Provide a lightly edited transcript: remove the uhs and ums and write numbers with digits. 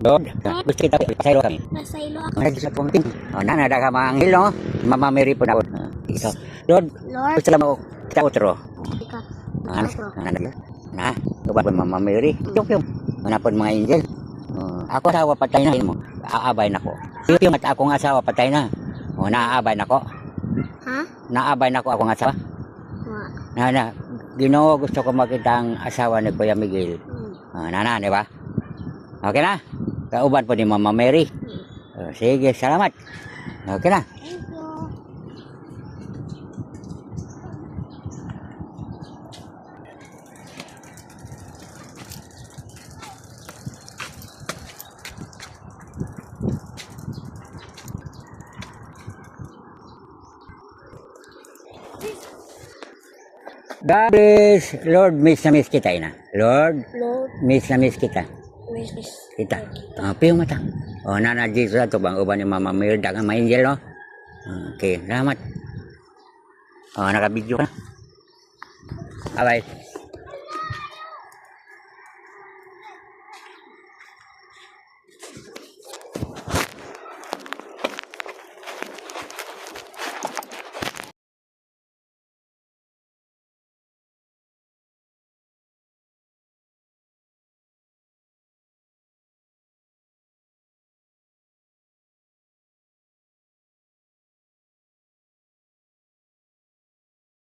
Lord, gusto kita pasaylo kami. Pasaylo ako. Ay, sa pumunting. Nana, daga mga anghel, no? Mama Mary po na ako. Ikaw. Lord, Lord, gusto lang ako. Kita utro. ikaw. Ano? Na, tuba po Mama Mary. Yung. Manapon mga angel. Ako asawa patay na mo. Aabay na ko. Yung at akong asawa patay na. Naaabay na ko. Ha? Naabay na ko akong asawa. Nana, Ginoo, gusto ko makita ang asawa ni Kuya Miguel. Nana, di ba? Okay na? Kauban po ni Mama Mary. Sige, salamat. Okay na? Thank you. God bless. Lord, miss na miss kita ina. Lord, Lord, miss na miss kita. Mrs. Kita. Piyong mata. Nana Jesus ato bang uban ni Mama Mary dagang mga angel, no? Okay, salamat. Nakabidyo ka. Bye-bye.